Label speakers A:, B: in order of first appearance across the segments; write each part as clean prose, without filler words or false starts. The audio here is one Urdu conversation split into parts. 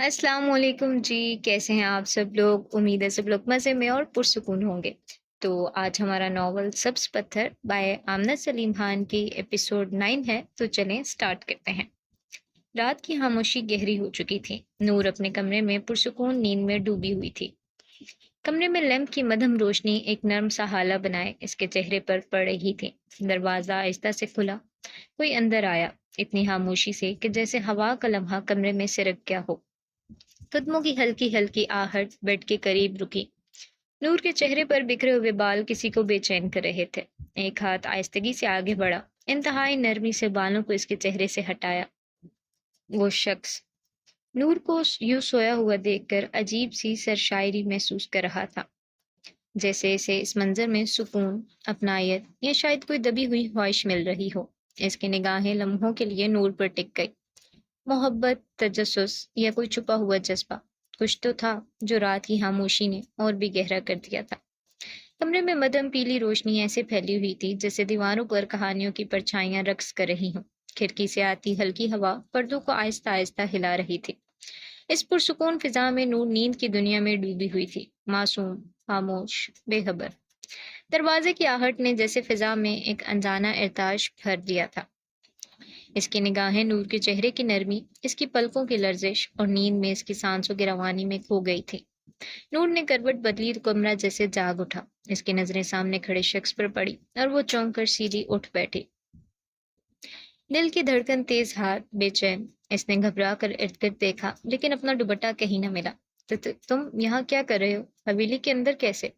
A: السلام علیکم جی، کیسے ہیں آپ سب لوگ؟ امید ہے سب لوگ مزے میں اور پرسکون ہوں گے۔ تو آج ہمارا ناول سبز پتھر بائے آمنہ سلیم خان کی ایپیسوڈ 9 ہے، تو چلیں سٹارٹ کرتے ہیں۔ رات کی خاموشی گہری ہو چکی تھی۔ نور اپنے کمرے میں پرسکون نیند میں ڈوبی ہوئی تھی۔ کمرے میں لیمپ کی مدھم روشنی ایک نرم سا ہالہ بنائے اس کے چہرے پر پڑ رہی تھی۔ دروازہ آہستہ سے کھلا، کوئی اندر آیا، اتنی خاموشی سے کہ جیسے ہوا کا لمحہ کمرے میں سرک گیا ہو۔ قدموں کی ہلکی ہلکی آہٹ بیڈ کے قریب رکی۔ نور کے چہرے پر بکھرے ہوئے بال کسی کو بے چین کر رہے تھے۔ ایک ہاتھ آہستگی سے آگے بڑھا، انتہائی نرمی سے بالوں کو اس کے چہرے سے ہٹایا۔ وہ شخص نور کو یوں سویا ہوا دیکھ کر عجیب سی سرشاعری محسوس کر رہا تھا، جیسے اسے اس منظر میں سکون، اپنائیت یا شاید کوئی دبی ہوئی خواہش مل رہی ہو۔ اس کی نگاہیں لمحوں کے لیے نور پر ٹک گئی۔ محبت، تجسس یا کوئی چھپا ہوا جذبہ، کچھ تو تھا جو رات کی خاموشی نے اور بھی گہرا کر دیا تھا۔ کمرے میں مدھم پیلی روشنی ایسے پھیلی ہوئی تھی جیسے دیواروں پر کہانیوں کی پرچھائیاں رقص کر رہی ہوں۔ کھڑکی سے آتی ہلکی ہوا پردوں کو آہستہ آہستہ ہلا رہی تھی۔ اس پرسکون فضا میں نور نیند کی دنیا میں ڈوبی ہوئی تھی، معصوم، خاموش، بے خبر۔ دروازے کی آہٹ نے جیسے فضا میں ایک انجانا ارتعاش بھر دیا تھا۔ اس کی نگاہیں نور کے چہرے کی نرمی، اس کی پلکوں کی لرزش اور نیند میں اس کی سانسوں کی روانی میں کھو گئی تھی۔ نور نے کروٹ بدلی تو کمرہ جیسے جاگ اٹھا۔ اس کی نظریں سامنے کھڑے شخص پر پڑی اور وہ چونک کر سیدھی اٹھ بیٹھی۔ دل کی دھڑکن تیز، ہاتھ بے چین۔ اس نے گھبرا کر ارد گرد دیکھا لیکن اپنا دوپٹہ کہیں نہ ملا۔ تم یہاں کیا کر رہے ہو؟ حویلی کے اندر کیسے؟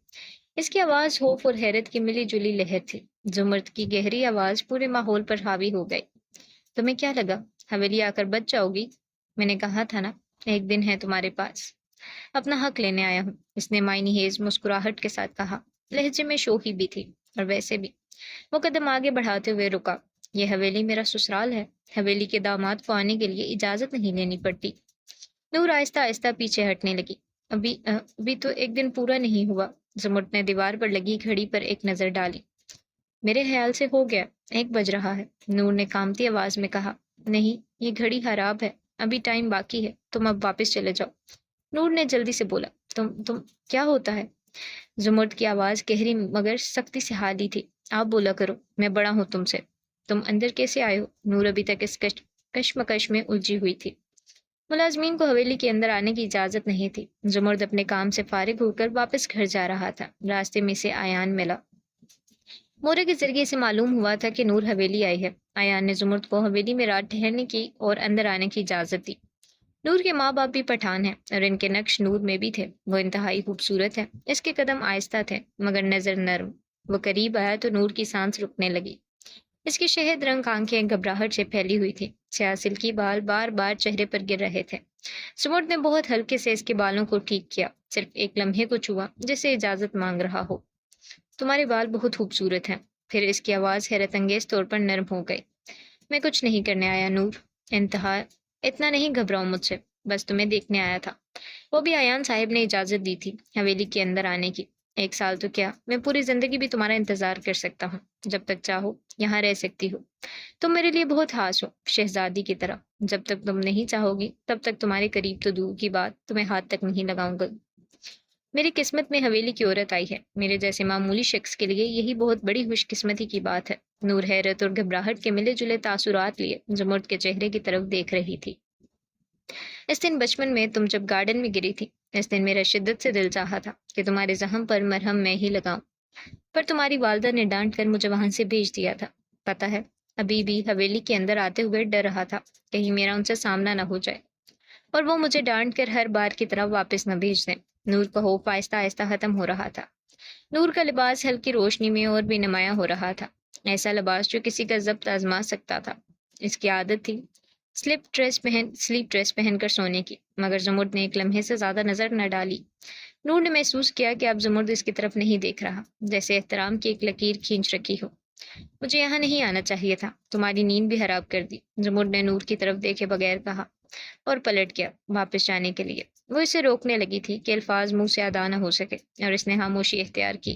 A: اس کی آواز خوف اور حیرت کی ملی جلی لہر تھی۔ زمرد کی گہری آواز پورے ماحول پر حاوی ہو گئی۔ تمہیں کیا لگا حویلی آ کر بچ جاؤ گی؟ میں نے کہا تھا نا، ایک دن ہے تمہارے پاس۔ اپنا حق لینے آیا ہوں، اس نے معنی خیز مسکراہٹ کے ساتھ کہا۔ لہجے میں شوخی بھی تھی اور ویسے بھی۔ وہ قدم آگے بڑھاتے ہوئے رکا۔ یہ حویلی میرا سسرال ہے، حویلی کے داماد کو آنے کے لیے اجازت نہیں لینی پڑتی۔ نور آہستہ آہستہ پیچھے ہٹنے لگی۔ ابھی تو ایک دن پورا نہیں ہوا۔ زمرد نے دیوار پر لگی گھڑی پر ایک نظر ڈالی۔ میرے خیال سے ہو گیا، 1 بج رہا ہے، نور نے کامتی آواز میں کہا۔ نہیں، یہ گھڑی خراب ہے، ابھی ٹائم باقی ہے، تم اب واپس چلے جاؤ۔ نور نے جلدی سے بولا۔ تم کیا ہوتا ہے؟ زمرد کی آواز گہری مگر سختی سے حالی تھی۔ آپ بولا کرو، میں بڑا ہوں تم سے۔ تم اندر کیسے آئے ہو؟ نور ابھی تک اس کشمکش میں الجھی ہوئی تھی۔ ملازمین کو حویلی کے اندر آنے کی اجازت نہیں تھی۔ زمرد اپنے کام سے فارغ ہو کر واپس گھر جا رہا تھا۔ راستے میں سے ایان ملا۔ مورے کے ذریعے سے معلوم ہوا تھا کہ نور حویلی آئی ہے۔ ایان نے زمرد کو حویلی میں رات ٹھہرنے کی اور اندر آنے کی اجازت دی۔ نور کے ماں باپ بھی پٹھان ہیں اور ان کے نقش نور میں بھی تھے۔ وہ انتہائی خوبصورت ہے، اس کے قدم آہستہ تھے مگر نظر نرم۔ وہ قریب آیا تو نور کی سانس رکنے لگی۔ اس کی شہد رنگ آنکھیں گھبراہٹ سے پھیلی ہوئی تھی، سیاہ سلکی بال بار بار چہرے پر گر رہے تھے۔ زمرد نے بہت ہلکے سے اس کے بالوں کو ٹھیک کیا، صرف ایک لمحے کو چھوا جسے اجازت مانگ رہا ہو۔ تمہارے بال بہت خوبصورت ہیں۔ پھر اس کی آواز حیرت انگیز طور پر نرم ہو گئی۔ میں کچھ نہیں کرنے آیا نور، اتنا نہیں گھبراؤ مجھ سے، بس تمہیں دیکھنے آیا تھا۔ وہ بھی ایان صاحب نے اجازت دی تھی حویلی کے اندر آنے کی۔ 1 سال تو کیا، میں پوری زندگی بھی تمہارا انتظار کر سکتا ہوں، جب تک چاہو یہاں رہ سکتی ہو۔ تم میرے لیے بہت خاص ہو، شہزادی کی طرح۔ جب تک تم نہیں چاہو گی تب تک تمہارے قریب تو دور کی بات، تمہیں ہاتھ تک نہیں لگاؤں گا۔ میری قسمت میں حویلی کی عورت آئی ہے، میرے جیسے معمولی شخص کے لیے یہی بہت بڑی خوش قسمتی کی بات ہے۔ نور حیرت اور گھبراہٹ کے ملے جلے تاثرات لیے زمرد کے چہرے کی طرف دیکھ رہی تھی۔ اس دن بچپن میں تم جب گارڈن میں گری تھی، اس دن میرا شدت سے دل چاہا تھا کہ تمہارے زخم پر مرہم میں ہی لگاؤں، پر تمہاری والدہ نے ڈانٹ کر مجھے وہاں سے بھیج دیا تھا۔ پتہ ہے، ابھی بھی حویلی کے اندر آتے ہوئے ڈر رہا تھا کہیں میرا ان سے سامنا نہ ہو جائے اور وہ مجھے ڈانٹ کر ہر بار کی طرح واپس نہ بھیج دیں۔ نور کا خوف آہستہ آہستہ ختم ہو رہا تھا۔ نور کا لباس ہلکی روشنی میں اور بھی نمایاں ہو رہا تھا، ایسا لباس جو کسی کا ضبط آزما سکتا تھا۔ اس کی عادت تھی سلیپ ڈریس پہن کر سونے کی، مگر زمرد نے ایک لمحے سے زیادہ نظر نہ ڈالی۔ نور نے محسوس کیا کہ اب زمرد اس کی طرف نہیں دیکھ رہا، جیسے احترام کی ایک لکیر کھینچ رکھی ہو۔ مجھے یہاں نہیں آنا چاہیے تھا، تمہاری نیند بھی خراب کر دی، زمرد نے نور کی طرف دیکھے بغیر کہا اور پلٹ گیا واپس جانے کے لیے۔ وہ اسے روکنے لگی تھی کہ الفاظ منہ سے ادا نہ ہو سکے اور اس نے خاموشی اختیار کی۔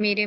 A: میرے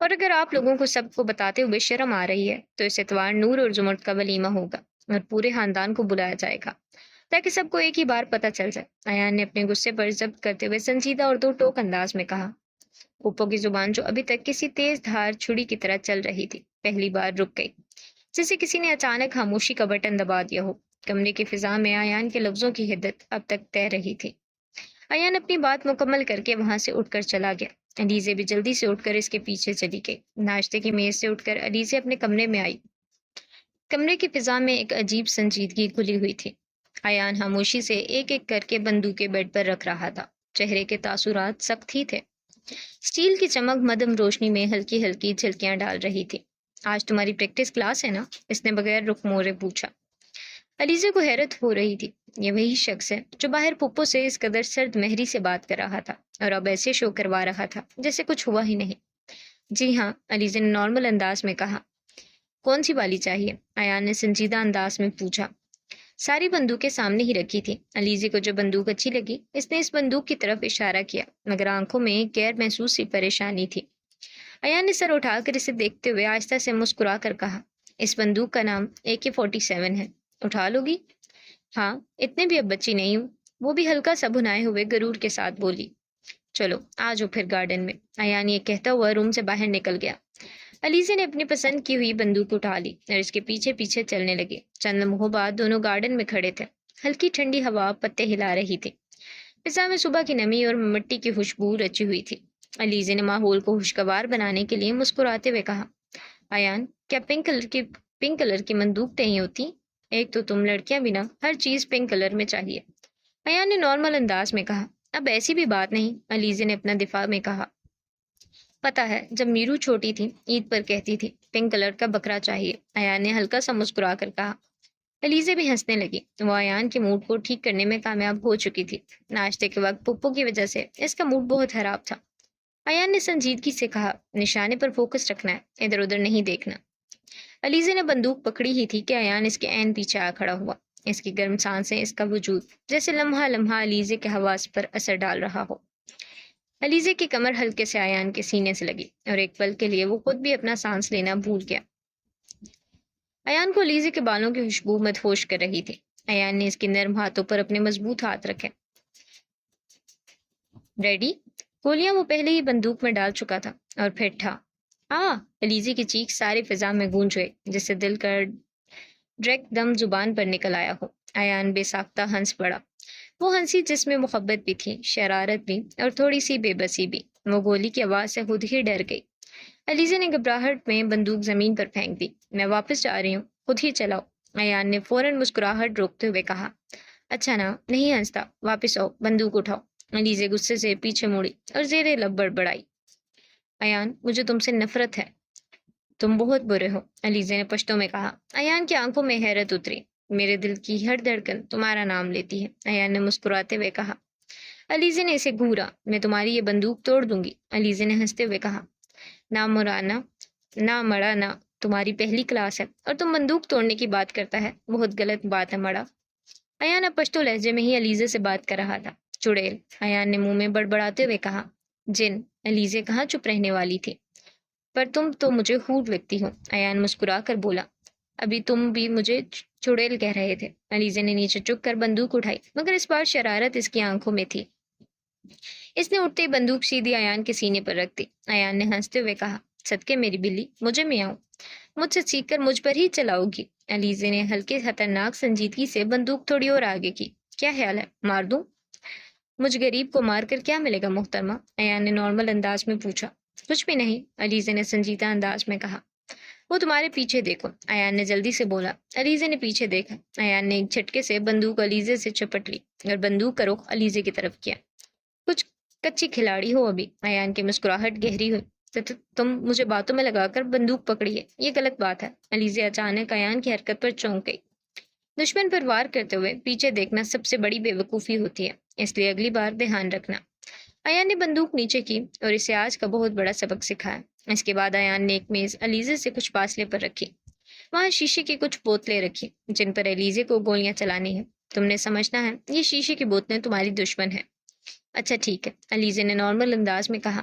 A: اور اگر آپ لوگوں کو سب کو بتاتے ہوئے شرم آ رہی ہے تو اس اتوار نور اور زمرد کا ولیمہ ہوگا اور پورے خاندان کو بلایا جائے گا تاکہ سب کو ایک ہی بار پتہ چل جائے۔ ایان نے اپنے غصے پر ضبط کرتے ہوئے سنجیدہ اور دو ٹوک انداز میں کہا۔ پھپھو کی زبان جو ابھی تک کسی تیز دھار چھری کی طرح چل رہی تھی پہلی بار رک گئی، جیسے کسی نے اچانک خاموشی کا بٹن دبا دیا ہو۔ کمرے کی فضا میں ایان کے لفظوں کی حدت اب تک طے رہی تھی۔ ایان اپنی بات مکمل کر کے وہاں سے اٹھ کر چلا گیا۔ علیزے بھی جلدی سے اٹھ کر اس کے پیچھے چلی گئی۔ ناشتے کی میز سے اٹھ کر علیزے اپنے کمرے میں آئی۔ کمرے کی فضا میں ایک عجیب سنجیدگی گھلی ہوئی تھی۔ ایان خاموشی سے ایک ایک کر کے بندوقیں بیڈ پر رکھ رہا تھا۔ چہرے کے تاثرات سخت ہی تھے۔ اسٹیل کی چمک مدھم روشنی میں ہلکی ہلکی جھلکیاں ڈال رہی تھی۔ آج تمہاری پریکٹس کلاس ہے نا؟ اس نے بغیر رخ موڑے پوچھا۔ علیزے کو حیرت ہو رہی تھی۔ یہ وہی شخص ہے جو باہر پھپھو سے اس قدر سرد مہری سے بات کر رہا تھا اور اب ایسے شو کروا رہا تھا جیسے کچھ ہوا ہی نہیں۔ جی ہاں، علیزے نے نارمل انداز میں کہا۔ کون سی والی چاہیے؟ ایان نے سنجیدہ انداز میں پوچھا۔ ساری بندوقیں سامنے ہی رکھی تھی۔ علیزے کو جو بندوق اچھی لگی اس نے اس بندوق کی طرف اشارہ کیا، مگر آنکھوں میں ایک غیر محسوس سی پریشانی تھی۔ ایان نے سر اٹھا کر اسے دیکھتے ہوئے آہستہ سے مسکرا کر کہا، اس بندوق کا نام AK-47 ہے، اٹھا لو گی؟ ہاں، اتنے بھی اب بچی نہیں ہوں، وہ بھی ہلکا سا بھنائے ہوئے غرور کے ساتھ بولی۔ چلو آ جاؤ پھر گارڈن میں۔ ایان یہ کہتا ہوا روم سے باہر نکل گیا۔ علیزے نے اپنی پسند کی ہوئی بندوق اٹھا لی اور اس کے پیچھے پیچھے چلنے لگے۔ چند لمحوں بعد دونوں گارڈن میں کھڑے تھے۔ ہلکی ٹھنڈی ہوا پتے ہلا رہی تھی۔ فضا میں صبح کی نمی اور مٹی کی خوشبو رچی ہوئی تھی۔ علیزے نے ماحول کو خوشگوار بنانے کے لیے مسکراتے ہوئے کہا، ایان کیا پنک کلر کی بندوق نہیں ہوتی؟ ایک تو تم لڑکیاں بھی نا ہر چیز پنک کلر میں چاہیے۔ ایان نے نارمل انداز میں کہا، اب ایسی بھی بات نہیں۔ علیزے نے اپنا دفاع میں کہا، پتا ہے جب میرو چھوٹی تھی عید پر کہتی تھی پنک کلر کا بکرا چاہیے۔ ایان نے ہلکا سا مسکرا کر کہا۔ علیزے بھی ہنسنے لگی۔ وہ ایان کے موڈ کو ٹھیک کرنے میں کامیاب ہو چکی تھی۔ ناشتے کے وقت پھپھو کی وجہ سے اس کا موڈ بہت خراب تھا۔ ایان نے سنجیدگی سے کہا، نشانے پر فوکس رکھنا ہے، ادھر ادھر نہیں دیکھنا۔ علیزے نے بندوق پکڑی ہی تھی کہ ایان اس کے عین پیچھے آ کھڑا ہوا۔ اس کی گرم سانسیں، اس کا وجود جیسے لمحہ لمحہ علیزے کے حواس پر اثر ڈال رہا ہو۔ علیزے کی کمر ہلکے سے ایان کے سینے سے لگی اور ایک پل کے لیے وہ خود بھی اپنا سانس لینا بھول گیا۔ ایان کو علیزے کے بالوں کی خوشبو مدہوش کر رہی تھی۔ ایان نے اس کے نرم ہاتھوں پر اپنے مضبوط ہاتھ رکھے۔ ریڈی؟ گولیاں وہ پہلے ہی بندوق میں ڈال چکا تھا اور پھر ٹھا۔ علیزے کی چیخ ساری فضا میں گونج گئی جس سے دل کا ڈریک دم زبان پر نکل آیا ہو۔ ایان بے ساختہ ہنس پڑا۔ وہ ہنسی جس میں محبت بھی تھی، شرارت بھی اور تھوڑی سی بے بسی بھی۔ وہ گولی کی آواز سے خود ہی ڈر گئی۔ علیزے نے گھبراہٹ میں بندوق زمین پر پھینک دی۔ میں واپس جا رہی ہوں، خود ہی چلاؤ۔ ایان نے فوراً مسکراہٹ روکتے ہوئے کہا، اچھا نا نہیں ہنستا، واپس آؤ، بندوق اٹھاؤ۔ علیزے غصے سے پیچھے مڑی اور زیر لب بڑبڑائی، ایان مجھے تم سے نفرت ہے، تم بہت برے ہو۔ علیزے نے پشتوں میں کہا۔ ایان کی آنکھوں میں حیرت اتری۔ میرے دل کی ہر دھڑکن تمہارا نام لیتی ہے، ایان نے مسکراتے ہوئے کہا۔ علیزے نے اسے گھورا۔ میں تمہاری یہ بندوق توڑ دوں گی، علیزے نے ہنستے ہوئے کہا۔ نہ مڑا نہ، تمہاری پہلی کلاس ہے اور تم بندوق توڑنے کی بات کرتا ہے، بہت غلط بات ہے مڑا۔ ایان اب پشتو لہجے میں ہی علیزے سے بات کر رہا تھا۔ چڑیل، ایان نے منہ میں بڑبڑاتے ہوئے کہا۔ جن، علیزے کہاں چپ رہنے والی تھی۔ پر تم تو مجھے خوب لگتی ہو، ایان مسکرا کر بولا۔ ابھی تم بھی مجھے چڑیل کہہ رہے تھے۔ علیزے نے نیچے جھک کر بندوق اٹھائی، مگر اس بار شرارت اس کی آنکھوں میں تھی۔ اس نے اٹھتے ہی بندوق سیدھی ایان کے سینے پر رکھ دی۔ ایان نے ہنستے ہوئے کہا، صدقے میری بلی، مجھے میں آؤں، مجھ سے سیکھ کر مجھ پر ہی چلاؤ گی۔ علیزے نے ہلکے خطرناک سنجیدگی سے بندوق تھوڑی اور آگے کی۔ کیا خیال ہے، مار دوں؟ مجھ غریب کو مار کر کیا ملے گا محترمہ؟ ایان نے نارمل انداز میں پوچھا۔ کچھ بھی نہیں، علیزے نے سنجیدہ انداز میں کہا۔ وہ تمہارے پیچھے دیکھو، ایان نے جلدی سے بولا۔ علیزے نے پیچھے دیکھا۔ ایان نے ایک جھٹکے سے بندوق علیزے سے چپٹ لی اور بندوق کا رخ علیزے کی طرف کیا۔ کچھ کچی کھلاڑی ہو ابھی، ایان کی مسکراہٹ گہری ہوئی۔ تم مجھے باتوں میں لگا کر بندوق پکڑی ہے، یہ غلط بات ہے۔ علیزے اچانک ایان کی حرکت پر چونک گئی۔ دشمن پر وار کرتے ہوئے پیچھے دیکھنا سب سے بڑی بے وقوفی ہوتی ہے، اس لیے اگلی بار دھیان رکھنا۔ ایان نے بندوق نیچے کی اور اسے آج کا بہت بڑا سبق سکھایا۔ اس کے بعد ایان نے ایک میز علیزے سے کچھ فاصلے پر رکھی۔ وہاں شیشے کی کچھ بوتلیں رکھی جن پر علیزے کو گولیاں چلانی ہیں۔ تم نے سمجھنا ہے یہ شیشے کی بوتلیں تمہاری دشمن ہیں۔ اچھا ٹھیک ہے، علیزے نے نارمل انداز میں کہا۔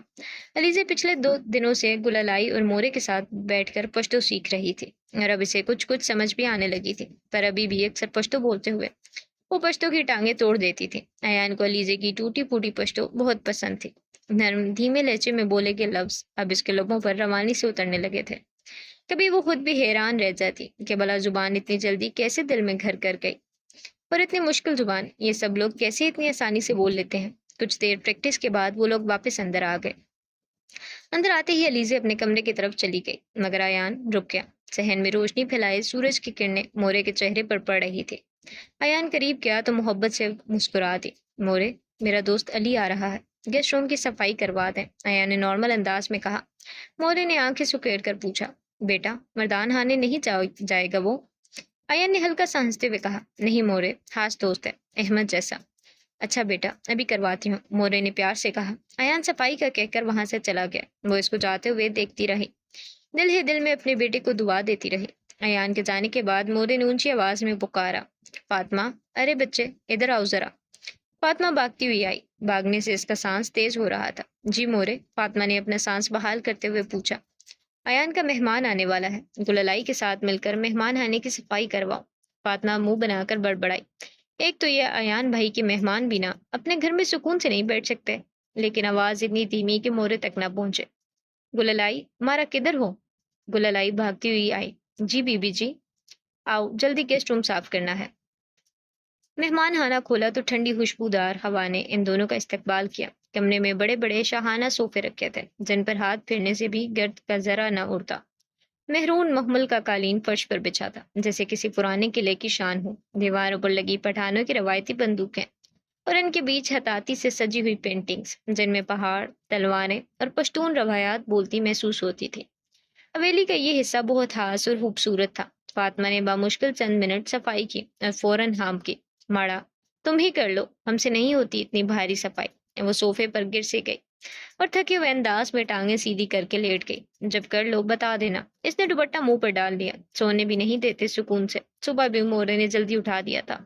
A: علیزے پچھلے 2 دنوں سے گلالائی اور مورے کے ساتھ بیٹھ کر پشتو سیکھ رہی تھی اور اب اسے کچھ کچھ سمجھ بھی آنے لگی تھی، پر ابھی بھی اکثر پشتو بولتے ہوئے وہ پشتو کی ٹانگیں توڑ دیتی تھی۔ ایان کو علیزے کی ٹوٹی پھوٹی پشتو بہت پسند تھی۔ نرم دھیمے لہجے میں بولے گئے لفظ اب اس کے لبوں پر روانی سے اترنے لگے تھے۔ کبھی وہ خود بھی حیران رہ جاتی کہ بھلا زبان اتنی جلدی کیسے دل میں گھر کر گئی، اور اتنی مشکل زبان یہ سب لوگ کیسے اتنی آسانی سے بول لیتے ہیں۔ کچھ دیر پریکٹس کے بعد وہ لوگ واپس اندر آ گئے۔ اندر آتے ہی علیزے اپنے کمرے کی طرف چلی گئی، مگر ایان رک گیا۔ صحن میں روشنی پھیلائے سورج کی کرنیں مورے کے چہرے پر پڑ رہی تھی۔ ایان قریب گیا تو محبت سے مسکرا دی۔ مورے، میرا دوست علی آ رہا ہے، گیسٹ روم کی صفائی کروا دیں، ایان نے نارمل انداز میں کہا۔ مورے نے آنکھیں سکیڑ کر پوچھا، بیٹا مردان خانے نہیں جائے گا وہ؟ ایان نے ہلکا سا ہنستے ہوئے کہا، نہیں مورے، خاص دوست ہے، احمد جیسا۔ اچھا بیٹا، ابھی کرواتی ہوں، مورے نے پیار سے کہا۔ ایان صفائی کا کہہ کر وہاں سے چلا گیا۔ وہ اس کو جاتے ہوئے دیکھتی رہی، دل ہی دل میں اپنے بیٹے کو دعا دیتی رہی۔ ایان کے جانے کے بعد مورے نے اونچی آواز میں پکارا، فاطمہ، ارے بچے ادھر آؤ ذرا۔ فاطمہ بھاگتی ہوئی آئی، بھاگنے سے اس کا سانس تیز ہو رہا تھا۔ جی مورے، فاطمہ نے اپنا سانس بحال کرتے ہوئے پوچھا۔ ایان کا مہمان آنے والا ہے، گللائی کے ساتھ مل کر مہمان آنے کی صفائی کرواؤ، فاطمہ منہ بنا کر بڑبڑائی۔ ایک تو یہ ایان بھائی کے مہمان بھی نہ اپنے گھر میں سکون سے نہیں بیٹھ سکتے، لیکن آواز اتنی دھیمی کہ مورے تک نہ پہنچے۔ گللائی، ہمارا کدھر ہو؟ گللائی بھاگتی ہوئی آئی، جی بی بی جی، آؤ جلدی گیسٹ روم صاف کرنا ہے۔ مہمان خانہ کھولا تو ٹھنڈی خوشبودار ہوا نے ان دونوں کا استقبال کیا۔ کمرے میں بڑے بڑے شاہانہ صوفے رکھے تھے جن پر ہاتھ پھیرنے سے بھی گرد کا ذرا نہ اڑتا۔ مہرون مخمل کا قالین فرش پر بچھا تھا جیسے کسی پرانے قلعے کی شان ہو۔ دیواروں پر لگی پٹھانوں کی روایتی بندوقیں اور ان کے بیچ ہتاتی سے سجی ہوئی پینٹنگز جن میں پہاڑ، تلواریں اور پشتون روایات بولتی محسوس ہوتی تھی۔ حویلی کا یہ حصہ بہت خاص اور خوبصورت تھا۔ فاطمہ نے بامشکل چند منٹ صفائی کی اور فوراً ہام کی، ماڑا تم ہی کر لو، ہم سے نہیں ہوتی اتنی بھاری صفائی۔ وہ صوفے پر گر سے گئی اور تھکے ہوئے انداز میں ٹانگیں سیدھی کر کے لیٹ گئی۔ جب کر لو بتا دینا۔ اس نے دوپٹہ منہ پر ڈال دیا، سونے بھی نہیں دیتے سکون سے، صبح بھی مورے نے جلدی اٹھا دیا تھا۔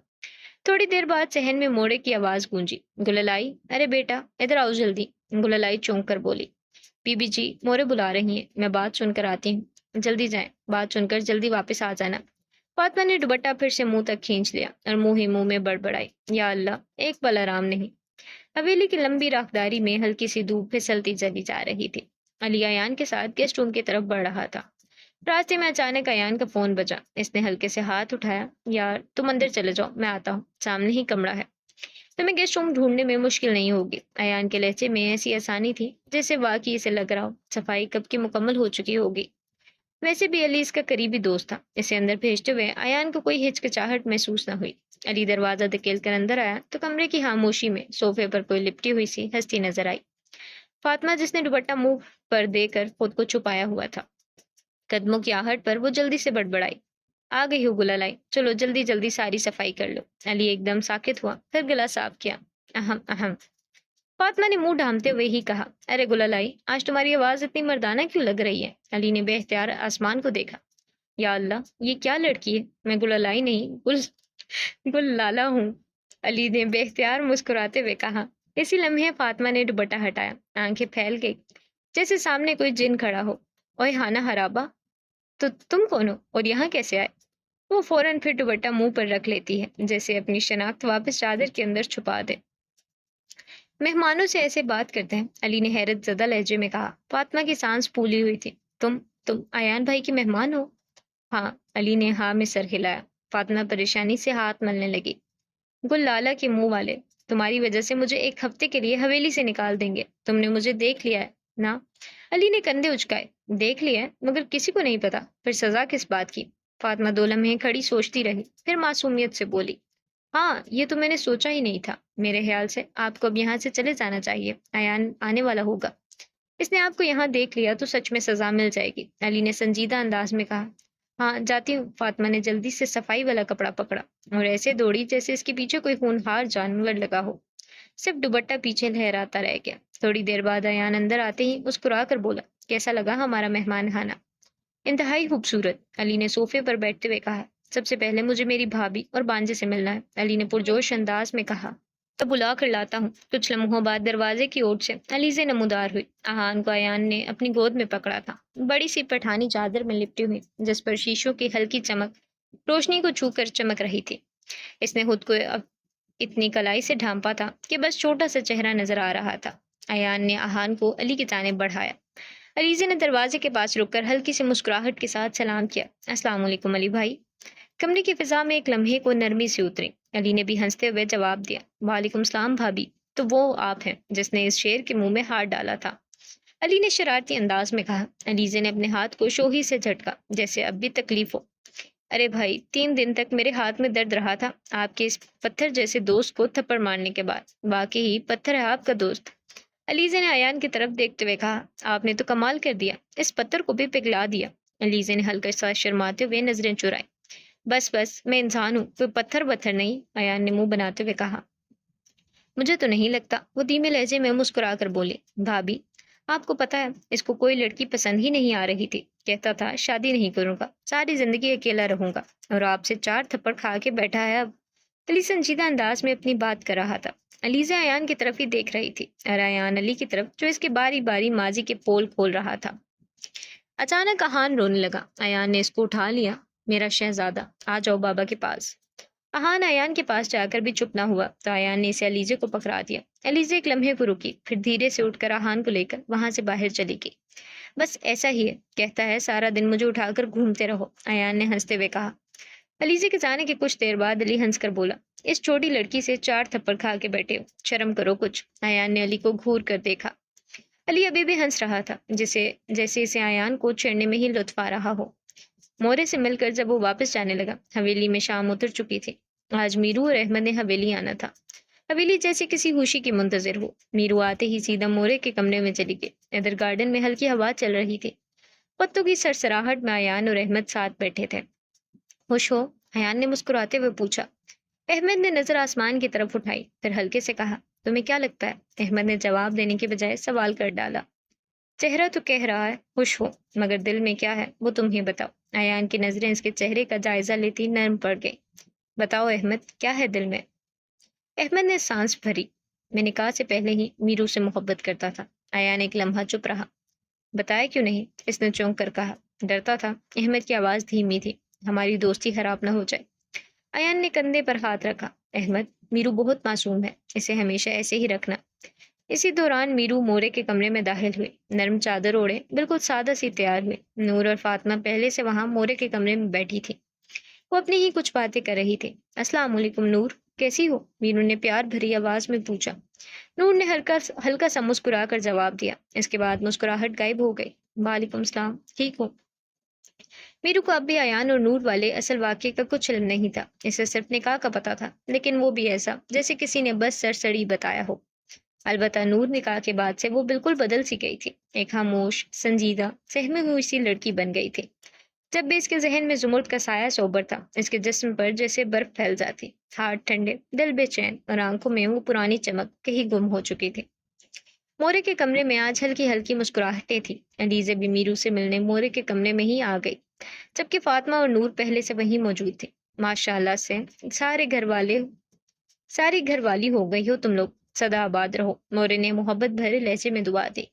A: تھوڑی دیر بعد صحن میں موڑے کی آواز گونجی، گللائی، ارے بیٹا ادھر آؤ جلدی۔ گللائی چونک کر بولی، بی بی جی مورے بلا رہی ہیں، میں بات سن کر آتی ہوں، جلدی جائیں، بات سن کر جلدی واپس آ جانا۔ فاطمہ نے دوپٹہ پھر سے منہ تک کھینچ لیا اور منہ ہی منہ میں بڑبڑائی، یا اللہ، ایک پل آرام نہیں۔ حویلی کی لمبی راکداری میں ہلکی سی دھوپ پھسلتی چلی جا رہی تھی۔ علی ایان کے ساتھ گیسٹ روم کی طرف بڑھ رہا تھا۔ راستے میں اچانک ایان کا فون بجا۔ اس نے ہلکے سے ہاتھ اٹھایا، یار تم اندر چلے جاؤ، میں آتا ہوں، سامنے ہی کمرہ ہے، تمہیں گیسٹ روم ڈھونڈنے میں مشکل نہیں ہوگی۔ ایان کے لہجے میں ایسی آسانی تھی جیسے واقعی اسے لگ رہا ہو صفائی کب کی مکمل ہو چکی ہوگی۔ ویسے بھی علی اس کا قریبی دوست تھا، اسے اندر بھیجتے ہوئے ایان کو کوئی ہچکچاہٹ محسوس نہ ہوئی۔ علی دروازہ دھکیل کر اندر آیا تو کمرے کی خاموشی میں صوفے پر کوئی لپٹی ہوئی سی ہستی نظر آئی، فاطمہ، جس نے دوپٹہ منہ پر دے کر خود کو چھپایا ہوا تھا۔ قدموں کی آہٹ پر وہ جلدی سے بڑبڑائی، آ گئی ہو گللائی، چلو جلدی جلدی ساری صفائی کر لو۔ علی ایک دم ساکت ہوا، پھر گلا صاف کیا، اہم اہم۔ فاطمہ نے منہ ڈھانپتے ہوئے ہی کہا، ارے گللائی، آج تمہاری آواز اتنی مردانہ کیوں لگ رہی ہے؟ علی نے بے اختیار آسمان کو دیکھا، یا اللہ، یہ کیا لڑکی ہے، میں گللائی نہیں گل لالا ہوں، علی نے بے اختیار مسکراتے ہوئے کہا۔ اسی لمحے فاطمہ نے دوپٹہ ہٹایا، آنکھیں پھیل گئی جیسے سامنے کوئی جن کھڑا ہو۔ اوئے ہانا حرابہ، تو تم کون ہو اور یہاں کیسے آئے؟ وہ فوراً پھر دوپٹہ منہ پر رکھ لیتی ہے جیسے اپنی شناخت واپس چادر کے اندر چھپا دے۔ مہمانوں سے ایسے بات کرتے ہیں، علی نے حیرت زدہ لہجے میں کہا۔ فاطمہ کی سانس پھولی ہوئی تھی، تم ایان بھائی کے مہمان ہو؟ ہاں، علی نے ہاں میں سر ہلایا۔ فاطمہ پریشانی سے ہاتھ ملنے لگی، گل لالا کے منہ والے، تمہاری وجہ سے مجھے ایک ہفتے کے لیے حویلی سے نکال دیں گے، تم نے مجھے دیکھ لیا ہے نا؟ علی نے کندھے اچکائے، دیکھ لیا ہے مگر کسی کو نہیں پتا، پھر سزا کس بات کی؟ فاطمہ 2 لمحے کھڑی سوچتی رہی، پھر معصومیت سے بولی، ہاں یہ تو میں نے سوچا ہی نہیں تھا، میرے خیال سے آپ کو اب یہاں سے چلے جانا چاہیے، ایان آنے والا ہوگا، اس نے آپ کو یہاں دیکھ لیا تو سچ میں سزا مل جائے گی، علی نے سنجیدہ انداز میں کہا۔ ہاں جاتی ہوں، فاطمہ نے جلدی سے صفائی والا کپڑا پکڑا اور ایسے دوڑی جیسے اس کے پیچھے کوئی ہونہار جانور لگا ہو، صرف دوپٹہ پیچھے لہراتا رہ گیا۔ تھوڑی دیر بعد ایان اندر آتے ہی مسکرا کر بولا، کیسا لگا ہمارا مہمان خانہ؟ انتہائی خوبصورت، علی نے صوفے پر بیٹھتے ہوئے کہا۔ سب سے پہلے مجھے میری بھابھی اور بانجے سے ملنا ہے، علی نے پرجوش انداز میں کہا۔ تو بلا کر لاتا ہوں۔ کچھ لمحوں بعد دروازے کی اوٹ سے علیزے نمودار ہوئی۔ احان کو ایان نے اپنی گود میں پکڑا تھا، بڑی سی پٹھانی چادر میں لپٹی ہوئی، جس پر شیشوں کی ہلکی چمک روشنی کو چھو کر چمک رہی تھی۔ اس نے خود کو اب اتنی کلائی سے ڈھانپا تھا کہ بس چھوٹا سا چہرہ نظر آ رہا تھا۔ ایان نے احان کو علی کی جانب بڑھایا۔ علیزے نے دروازے کے پاس رک کر ہلکی سی مسکراہٹ کے ساتھ سلام کیا۔ السلام علیکم علی بھائی۔ کمرے کی فضا میں ایک لمحے کو نرمی سے اتری۔ علی نے بھی ہنستے ہوئے جواب دیا، وعلیکم السلام بھابی۔ تو وہ آپ ہیں جس نے اس شیر کے منہ میں ہاتھ ڈالا تھا، علی نے شرارتی انداز میں کہا۔ علیزے نے اپنے ہاتھ کو شوہی سے جھٹکا، جیسے اب بھی تکلیف ہو۔ ارے بھائی، 3 دن تک میرے ہاتھ میں درد رہا تھا آپ کے اس پتھر جیسے دوست کو تھپڑ مارنے کے بعد۔ واقعی پتھر ہے آپ کا دوست۔ علیزے نے ایان کی طرف دیکھتے ہوئے کہا، آپ نے تو کمال کر دیا، اس پتھر کو بھی پگھلا دیا۔ علیزے نے ہلکا سا شرماتے ہوئے نظریں چرائی۔ بس بس، میں انسان ہوں، کوئی پتھر وتھر نہیں، ایان نے منہ بناتے ہوئے کہا۔ مجھے تو نہیں لگتا، وہ دھیمے لہجے میں مسکرا کر بولے۔ بھابی، آپ کو پتا ہے اس کو کوئی لڑکی پسند ہی نہیں آ رہی تھی، کہتا تھا شادی نہیں کروں گا، ساری زندگی اکیلا رہوں گا، اور آپ سے 4 تھپڑ کھا کے بیٹھا ہے اب۔ علی سنجیدہ انداز میں اپنی بات کر رہا تھا۔ علیزہ ایان کی طرف ہی دیکھ رہی تھی، اور ایان علی کی طرف، جو اس کے باری باری ماضی کے پول کھول رہا تھا۔ اچانک احان رونے لگا۔ ایان نے اس کو اٹھا لیا۔ میرا شہزادہ، آ جاؤ بابا کے پاس۔ احان ایان کے پاس جا کر بھی چپ نہ ہوا تو ایان نے اسے علیزے کو پکڑا دیا۔ علیزے ایک لمحے کو رکی، پھر دھیرے سے اٹھ کر احان کو لے کر وہاں سے باہر چلی گئی۔ بس ایسا ہی ہے، کہتا ہے سارا دن مجھے اٹھا کر گھومتے رہو، ایان نے ہنستے ہوئے کہا۔ علیزے کے جانے کے کچھ دیر بعد علی ہنس کر بولا، اس چھوٹی لڑکی سے 4 تھپڑ کھا کے بیٹھے ہو، شرم کرو کچھ۔ ایان نے علی کو گھور کر دیکھا۔ علی ابھی بھی ہنس رہا تھا، جیسے اسے ایان کو چھیڑنے میں ہی لطف آ رہا ہو۔ مورے سے مل کر جب وہ واپس جانے لگا، حویلی میں شام اتر چکی تھی۔ آج میرو اور احمد نے حویلی آنا تھا۔ حویلی جیسے کسی خوشی کی منتظر ہو۔ میرو آتے ہی سیدھا مورے کے کمرے میں چلی گئی۔ ادھر گارڈن میں ہلکی ہوا چل رہی تھی، پتوں کی سرسراہٹ میں ایان اور احمد ساتھ بیٹھے تھے۔ خوش ہو؟ ایان نے مسکراتے ہوئے پوچھا۔ احمد نے نظر آسمان کی طرف اٹھائی، پھر ہلکے سے کہا، تمہیں کیا لگتا ہے؟ احمد نے جواب دینے کے بجائے سوال کر ڈالا۔ چہرہ تو کہہ رہا ہے خوش ہو، مگر دل میں کیا ہے وہ تم ہی بتاؤ۔ ایان کی نظریں اس کے چہرے کا جائزہ لیتی نرم پڑ گئی۔ بتاؤ احمد، کیا ہے دل میں؟ احمد نے سانس بھری۔ میں نکاح سے پہلے ہی میرو سے محبت کرتا تھا۔ ایان ایک لمحہ چپ رہا۔ بتایا کیوں نہیں؟ اس نے چونک کر کہا۔ ڈرتا تھا۔ احمد کی آواز دھیمی تھی، ہماری دوستی خراب نہ ہو جائے۔ ایان نے کندھے پر ہاتھ رکھا۔ احمد، میرو بہت معصوم ہے، اسے ہمیشہ ایسے ہی رکھنا۔ اسی دوران میرو مورے کے کمرے میں داخل ہوئے، نرم چادر اوڑھے، بالکل سادہ سی تیار ہوئے۔ نور اور فاطمہ پہلے سے وہاں مورے کے کمرے میں بیٹھی تھی، وہ اپنی ہی کچھ باتیں کر رہی تھی۔ السلام علیکم نور، کیسی ہو؟ میرو نے پیار بھری آواز میں پوچھا۔ نور نے ہلکا سا مسکرا کر جواب دیا، اس کے بعد مسکراہٹ غائب ہو گئی۔ وعلیکم السلام، ٹھیک ہوں۔ میرو کو اب بھی ایان اور نور والے اصل واقعے کا کچھ علم نہیں تھا، اسے صرف نکاح کا پتہ تھا، لیکن وہ بھی ایسا جیسے کسی نے بس سرسری بتایا ہو۔ البتہ نور نکاح کے بعد سے وہ بالکل بدل سی گئی تھی، ایک خاموش، سنجیدہ، سہمی ہوئی سی لڑکی بن گئی تھی۔ جب بھی اس کے ذہن میں زمرد کا سایہ سوبر تھا، اس کے جسم پر جیسے برف پھیل جاتی، ہاتھ ٹھنڈے، دل بے چین، اور آنکھوں میں وہ پرانی چمک کہیں گم ہو چکی تھی۔ مورے کے کمرے میں آج ہلکی ہلکی مسکراہٹیں تھیں۔ علیزہ بھی میرو سے ملنے مورے کے کمرے میں ہی آ گئی، جبکہ فاطمہ اور نور پہلے سے وہیں موجود تھے۔ ماشاء اللہ سے ساری گھر والی ہو گئی ہو تم لوگ، سدا آباد رہو، مورے نے محبت بھرے لہجے میں دعا دی۔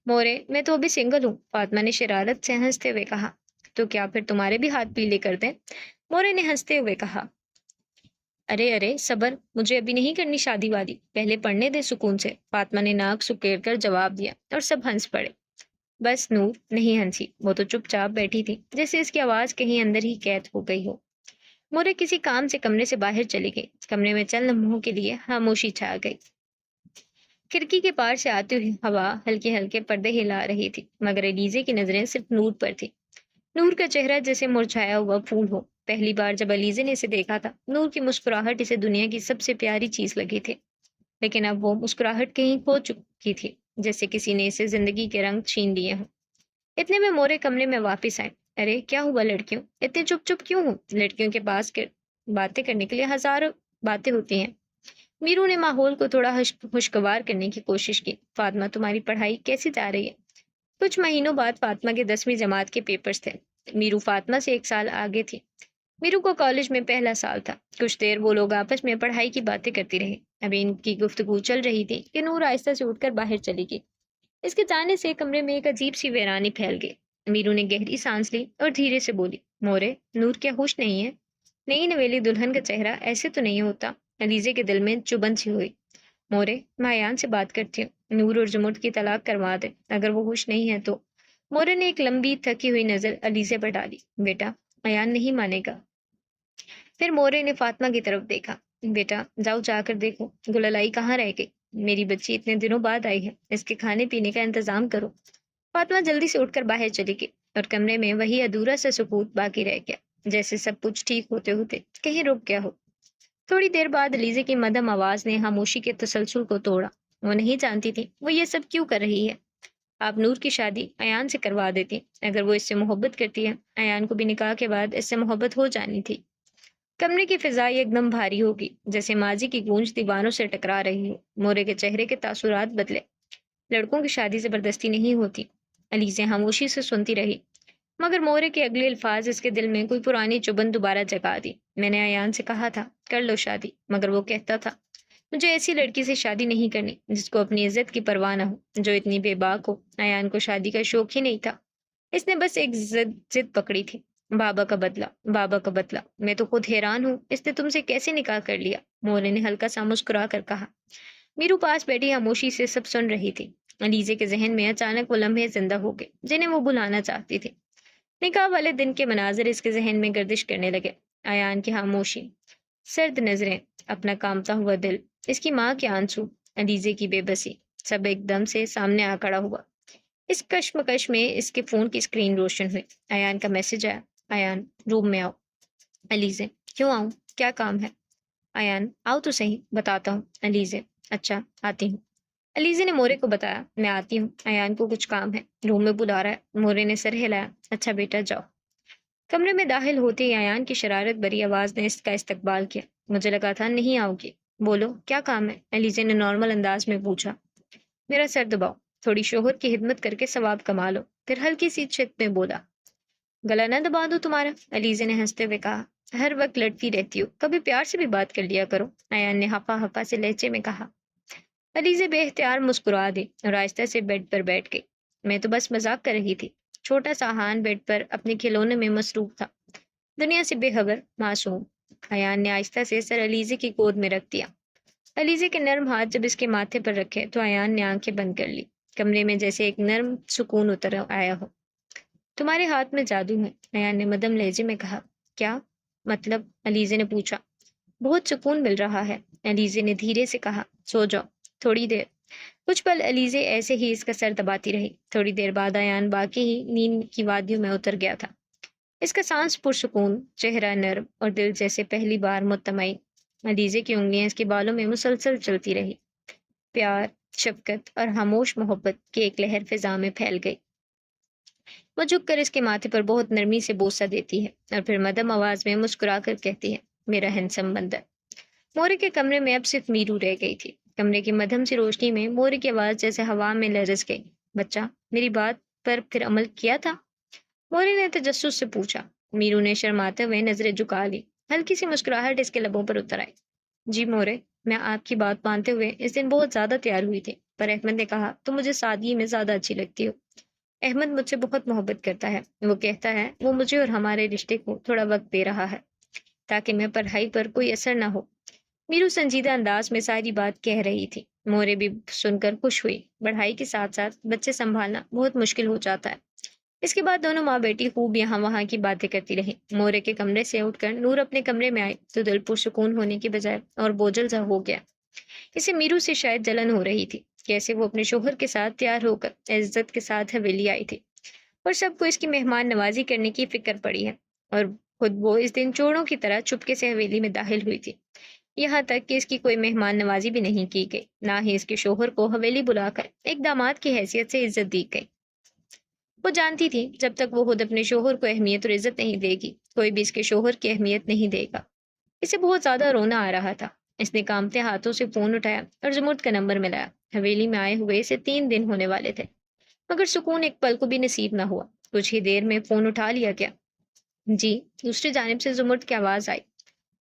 A: مورے، میں تو ابھی سنگل ہوں، فاطمہ نے شرارت سے ہنستے ہوئے کہا۔ تو کیا پھر تمہارے بھی ہاتھ پیلے کر دیں؟ مورے نے ہنستے ہوئے کہا۔ ارے ارے صبر، مجھے ابھی نہیں کرنی شادی وادی، پہلے پڑھنے دے سکون سے، فاطمہ نے ناک سکیڑ کر جواب دیا، اور سب ہنس پڑے۔ بس نور نہیں ہنسی، وہ تو چپ چاپ بیٹھی تھی، جیسے اس کی آواز کہیں اندر ہی قید ہو گئی ہو۔ مورے کسی کام سے کمرے سے باہر چلی گئی۔ کمرے میں چند لمحوں کے لیے خاموشی چھا گئی۔ کھڑکی کے پار سے آتی ہوئی ہوا ہلکے ہلکے پردے ہلا رہی تھی، مگر علیزے کی نظریں صرف نور پر تھی۔ نور کا چہرہ جیسے مرجھایا ہوا پھول ہو۔ پہلی بار جب علیزے نے اسے دیکھا تھا، نور کی مسکراہٹ اسے دنیا کی سب سے پیاری چیز لگی تھی، لیکن اب وہ مسکراہٹ کہیں کھو چکی تھی، جیسے کسی نے اسے زندگی کے رنگ چھین لیے ہوں۔ اتنے میں مورے کمرے میں واپس آئے۔ ارے کیا ہوا لڑکیوں، اتنے چپ چپ کیوں ہو؟ لڑکیوں کے پاس باتیں کرنے کے لیے ہزاروں باتیں ہوتی ہیں۔ میرو نے ماحول کو تھوڑا خوشگوار کرنے کی کوشش کی۔ فاطمہ، تمہاری پڑھائی کیسی جا رہی ہے؟ کچھ مہینوں بعد فاطمہ کے 10ویں جماعت کے پیپرز تھے۔ میرو فاطمہ سے 1 سال آگے تھی۔ میرو کو کالج میں پہلا سال تھا۔ کچھ دیر وہ لوگ آپس میں پڑھائی کی باتیں کرتی رہی۔ ابھی ان کی گفتگو چل رہی تھی کہ نور آہستہ سے اٹھ کر باہر چلی گئی۔ اس کے جانے سے کمرے میں ایک عجیب سی ویرانی پھیل گئی۔ میرو نے گہری سانس لی اور دھیرے سے بولی، مورے، نور کیا ہوش نہیں ہے؟ نئی نویلی دلہن کا چہرہ ایسے تو نہیں ہوتا۔ علیزے کے دل میں چبھن سی ہوئی۔ مورے، میں ایان سے بات کرتی ہوں، نور اور زمرد کی طلاق کروا دے اگر وہ ہوش نہیں ہے تو۔ مورے نے ایک لمبی تھکی ہوئی نظر علیزے پر ڈالی۔ بیٹا، ایان نہیں مانے گا۔ پھر مورے نے فاطمہ کی طرف دیکھا۔ بیٹا جاؤ جا کر دیکھو گللائی کہاں رہ گئی؟ میری بچی اتنے دنوں بعد آئی ہے، اس کے کھانے پینے کا انتظام کرو۔ فاطمہ جلدی سے اٹھ کر باہر چلی گئی اور کمرے میں وہی ادھورا سا سکوت باقی رہ گیا، جیسے سب کچھ ٹھیک ہوتے ہوتے کہیں رک گیا ہو۔ تھوڑی دیر بعد لیزے کی مدھم آواز نے خاموشی کے تسلسل کو توڑا۔ وہ نہیں جانتی تھی وہ یہ سب کیوں کر رہی ہے۔ آپ نور کی شادی ایان سے کروا دیتی، اگر وہ اس سے محبت کرتی ہے۔ ایان کو بھی نکاح کے بعد اس سے محبت ہو جانی تھی۔ کمرے کی فضا ایک دم بھاری ہوگی، جیسے ماضی کی گونج دیواروں سے ٹکرا رہی ہو۔ مورے کے چہرے کے تاثرات بدلے۔ لڑکوں کی شادی زبردستی نہیں ہوتی۔ علیزے خاموشی سے سنتی رہی، مگر مورے کے اگلے الفاظ اس کے دل میں کوئی پرانی چبھن دوبارہ جگا دی۔ میں نے ایان سے کہا تھا کر لو شادی، مگر وہ کہتا تھا مجھے ایسی لڑکی سے شادی نہیں کرنی جس کو اپنی عزت کی پرواہ نہ ہو، جو اتنی بے باک ہو۔ ایان کو شادی کا شوق ہی نہیں تھا، اس نے بس ایک ضد پکڑی تھی۔ بابا کا بدلہ، بابا کا بدلہ، میں تو خود حیران ہوں اس نے تم سے کیسے نکاح کر لیا۔ مورے نے ہلکا سا مسکرا کر کہا۔ میرو پاس بیٹھی خاموشی سے سب سن رہی تھی۔ علیزے کے ذہن میں اچانک وہ لمحے زندہ ہو گئے جنہیں وہ بھلانا چاہتی تھی۔ نکاح والے دن کے مناظر اس کے ذہن میں گردش کرنے لگے۔ ایان کی خاموشی، سرد نظریں، اپنا کامتا ہوا دل، اس کی ماں کے آنسو، علیزے کی بے بسی، سب ایک دم سے سامنے آ کھڑا ہوا۔ اس کشمکش میں اس کے فون کی اسکرین روشن ہوئی۔ ایان کا میسج آیا، ایان روم میں آؤ۔ علیزے، کیوں آؤں؟ کیا کام ہے؟ ایان، آؤ تو صحیح، بتاتا ہوں۔ علیزے، اچھا آتی ہوں۔ علیزے نے مورے کو بتایا، میں آتی ہوں، ایان کو کچھ کام ہے، روم میں بلا رہا ہے۔ مورے نے سر ہلایا، اچھا بیٹا جاؤ۔ کمرے میں داخل ہوتے ہی ایان کی شرارت بھری آواز نے اس کا استقبال کیا۔ مجھے لگا تھا نہیں آؤ گی۔ بولو کیا کام ہے؟ علیزے نے نارمل انداز میں پوچھا۔ میرا سر دباؤ، تھوڑی شوہر کی خدمت کر کے ثواب کما لو۔ پھر ہلکی سی چت میں بولا، گلا نہ دبا دو تمہارا۔ علیزے نے ہنستے ہوئے کہا، ہر وقت لڑتی رہتی ہو، کبھی پیار سے بھی بات کر لیا کرو۔ ایان نے ہفا ہفا سے لہجے میں کہا۔ علیزے بے اختیار مسکرا دی اور آہستہ سے بیڈ پر بیٹھ گئی۔ میں تو بس مذاق کر رہی تھی۔ چھوٹا سا ہان بیڈ پر اپنے کھلونے میں مصروف تھا، دنیا سے بے خبر، معصوم۔ ایان نے آہستہ سے سر علیزے کی گود میں رکھ دیا۔ علیزے کے نرم ہاتھ جب اس کے ماتھے پر رکھے تو ایان نے آنکھیں بند کر لی۔ کمرے میں جیسے ایک نرم سکون اتر آیا ہو۔ تمہارے ہاتھ میں جادو ہے، ایان نے مدھم لہجے میں کہا۔ کیا مطلب؟ علیزے نے پوچھا۔ بہت سکون مل رہا ہے، علیزے نے دھیرے سے کہا۔ سو جاؤ تھوڑی دیر۔ کچھ پل علیزے ایسے ہی اس کا سر دباتی رہی۔ تھوڑی دیر بعد ایان باقی ہی نیند کی وادیوں میں اتر گیا تھا۔ اس کا سانس پرسکون، چہرہ نرم اور دل جیسے پہلی بار مطمئن۔ علیزے کی انگلیاں اس کے بالوں میں مسلسل چلتی رہی۔ پیار، شفقت اور خاموش محبت کی ایک لہر فضا میں پھیل گئی۔ وہ جھک کر اس کے ماتھے پر بہت نرمی سے بوسہ دیتی ہے اور پھر مدھم آواز میں مسکرا کر کہتی ہے، میرا ہینسم بندر۔ مورے کے کمرے میں اب صرف میرو رہ گئی تھی۔ کمرے کی مدھم سی روشنی میں مورے کی آواز جیسے ہوا میں لرز گئی، بچہ میری بات پر پھر عمل کیا تھا؟ مورے نے تجسس سے پوچھا۔ میرو نے شرماتے ہوئے نظریں جھکا لی۔ ہلکی سی مسکراہٹ اس کے لبوں پر اتر آئی۔ جی مورے، میں آپ کی بات مانتے ہوئے اس دن بہت زیادہ تیار ہوئی تھی، پر احمد نے کہا تم مجھے سادگی میں زیادہ اچھی لگتی ہو۔ احمد مجھ سے بہت محبت کرتا ہے، وہ کہتا ہے وہ مجھے اور ہمارے رشتے کو تھوڑا وقت دے رہا ہے تاکہ میں پڑھائی پر کوئی اثر نہ ہو۔ میرو سنجیدہ انداز میں ساری بات کہہ رہی تھی۔ مورے بھی سن کر خوش ہوئی۔ پڑھائی کے ساتھ ساتھ بچے سنبھالنا بہت مشکل ہو جاتا ہے۔ اس کے بعد دونوں ماں بیٹی خوب یہاں وہاں کی باتیں کرتی رہیں۔ مورے کے کمرے سے اٹھ کر نور اپنے کمرے میں آئی تو دل پرسکون ہونے کی بجائے اور بوجھل سا ہو گیا۔ اسے میرو سے شاید جلن ہو رہی تھی، کیسے وہ اپنے شوہر کے ساتھ تیار ہو کر عزت کے ساتھ حویلی آئی تھی اور سب کو اس کی مہمان نوازی کرنے کی فکر پڑی ہے، اور خود وہ اس دن چوروں کی طرح چپکے سے حویلی میں داخل ہوئی تھی۔ یہاں تک کہ اس کی کوئی مہمان نوازی بھی نہیں کی گئی، نہ ہی اس کے شوہر کو حویلی بلا کر ایک داماد کی حیثیت سے عزت دی گئی۔ وہ جانتی تھی جب تک وہ خود اپنے شوہر کو اہمیت اور عزت نہیں دے گی، کوئی بھی اس کے شوہر کی اہمیت نہیں دے گا۔ اسے بہت زیادہ رونا آ رہا تھا۔ اس نے کانپتے ہاتھوں سے فون اٹھایا اور زمرد کا نمبر ملایا۔ حویلی میں آئے ہوئے اسے 3 دن ہونے والے تھے، مگر سکون ایک پل کو بھی نصیب نہ ہوا۔ کچھ ہی دیر میں فون اٹھا لیا گیا۔ جی، دوسری جانب سے زمرد کی آواز آئی۔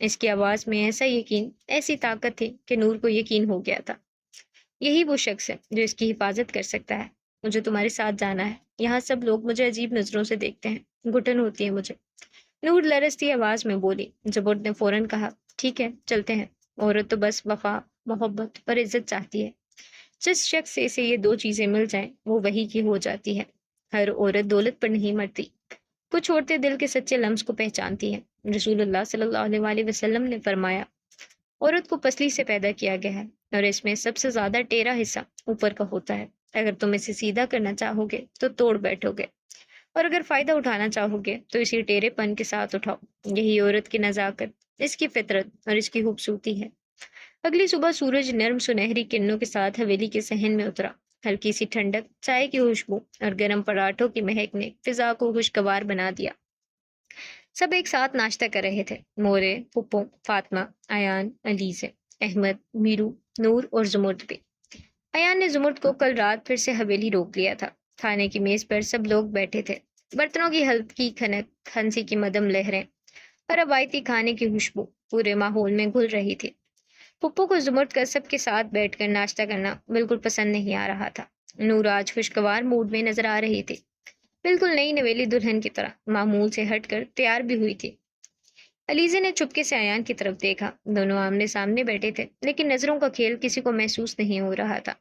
A: اس کی آواز میں ایسا یقین، ایسی طاقت تھی کہ نور کو یقین ہو گیا تھا۔ یہی وہ شخص ہے جو اس کی حفاظت کر سکتا ہے۔ مجھے تمہارے ساتھ جانا ہے، یہاں سب لوگ مجھے عجیب نظروں سے دیکھتے ہیں، گھٹن ہوتی ہے مجھے۔ نور لرزتی آواز میں بولی۔ زبور نے فوراً کہا، ٹھیک ہے چلتے ہیں۔ عورت تو بس وفا، محبت اور عزت چاہتی ہے۔ جس شخص سے اسے یہ دو چیزیں مل جائیں وہ وہی کی ہو جاتی ہے۔ ہر عورت دولت پر نہیں مرتی، کچھ عورتیں دل کے سچے لمس کو پہچانتی ہیں۔ رسول اللہ صلی اللہ علیہ وآلہ وسلم نے فرمایا، عورت کو پسلی سے پیدا کیا گیا ہے اور اس میں سب سے زیادہ ٹیڑھا حصہ اوپر کا ہوتا ہے۔ اگر تم اسے سیدھا کرنا چاہو گے تو توڑ بیٹھو گے، اور اگر فائدہ اٹھانا چاہو گے تو اسی ٹیرے پن کے ساتھ اٹھاؤ۔ یہی عورت کی نزاکت، اس کی فطرت اور اس کی خوبصورتی ہے۔ اگلی صبح سورج نرم سنہری کرنوں کے ساتھ حویلی کے صحن میں اترا۔ ہلکی سی ٹھنڈک، چائے کی خوشبو اور گرم پراٹھوں کی مہک نے فضا کو خوشگوار بنا دیا۔ سب ایک ساتھ ناشتہ کر رہے تھے، مورے، پپو، فاطمہ، ایان، علیزے، احمد، میرو، نور اور زمرد بھی۔ ایان نے زمرد کو کل رات پھر سے حویلی روک لیا تھا۔ کھانے کی میز پر سب لوگ بیٹھے تھے، برتنوں کی ہلکی کھنک، کھانسی کی مدم لہریں اور روایتی کھانے کی خوشبو پورے ماحول میں گھل رہی تھی۔ پپو کو زمرد کا سب کے ساتھ بیٹھ کر ناشتہ کرنا بالکل پسند نہیں آ رہا تھا۔ نور آج خوشگوار موڈ میں نظر آ رہی تھی، بالکل نئی نویلی دلہن کی طرح، معمول سے ہٹ کر تیار بھی ہوئی تھی۔ علیزے نے چپکے سے ایان کی طرف دیکھا۔ دونوں آمنے سامنے بیٹھے تھے، لیکن نظروں کا کھیل کسی کو محسوس نہیں ہو رہا تھا۔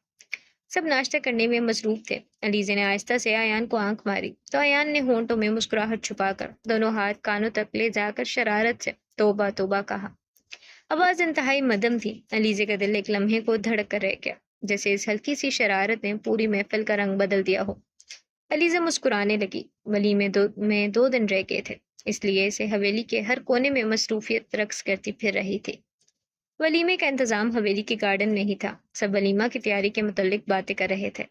A: سب ناشتہ کرنے میں مصروف تھے۔ علیزے نے آہستہ سے ایان کو آنکھ ماری تو ایان نے ہونٹوں میں مسکراہٹ چھپا کر دونوں ہاتھ کانوں تک لے جا کر شرارت سے توبہ توبہ کہا۔ آواز انتہائی مدم تھی۔ علیزے کا دل ایک لمحے کو دھڑک کر رہ گیا، جیسے اس ہلکی سی شرارت نے پوری محفل کا رنگ بدل دیا ہو۔ علیزہ مسکرانے لگی۔ ولیمے میں 2 دن رہ گئے تھے، اس لیے اسے حویلی کے ہر کونے میں مصروفیت رقص کرتی پھر رہی تھی۔ ولیمے کا انتظام حویلی کے گارڈن میں ہی تھا۔ سب ولیمہ کی تیاری کے متعلق باتیں کر رہے تھے۔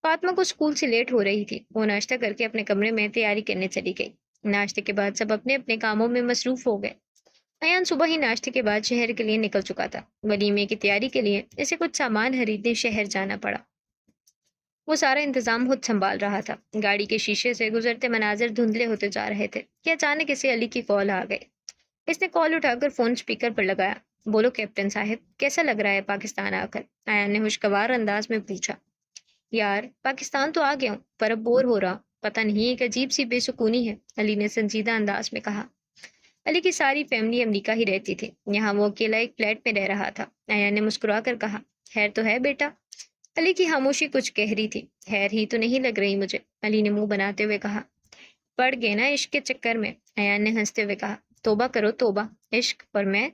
A: فاطمہ کو اسکول سے لیٹ ہو رہی تھی، وہ ناشتہ کر کے اپنے کمرے میں تیاری کرنے چلی گئی۔ ناشتے کے بعد سب اپنے اپنے کاموں میں مصروف ہو گئے۔ ایان صبح ہی ناشتے کے بعد شہر کے لیے نکل چکا تھا۔ ولیمے کی تیاری کے لیے اسے کچھ سامان خریدنے شہر جانا پڑا۔ وہ سارا انتظام خود سنبھال رہا تھا۔ گاڑی کے شیشے سے گزرتے مناظر دھندلے ہوتے جا رہے تھے کہ اچانک اسے علی کی کال آ گئی۔ اس نے کال اٹھا کر فون اسپیکر پر لگایا۔ بولو کیپٹن صاحب، کیسا لگ رہا ہے پاکستان آ کر؟ ایان نے خوشگوار انداز میں پوچھا۔ یار پاکستان تو آ گیا ہوں، پر اب بور ہو رہا، پتہ نہیں ایک عجیب سی بے سکونی ہے، علی نے سنجیدہ انداز میں کہا۔ علی کی ساری فیملی امریکہ ہی رہتی تھی، یہاں وہ اکیلا ایک فلیٹ میں رہ رہا تھا۔ ایان نے مسکرا کر کہا، خیر تو ہے بیٹا؟ علی کی خاموشی کچھ گہری تھی۔ خیر ہی تو نہیں لگ رہی مجھے، علی نے منہ بناتے ہوئے کہا۔ پڑ گئے نا عشق کے چکر میں، ایان نے ہنستے ہوئے کہا۔ توبہ کرو توبہ، عشق اور میں؟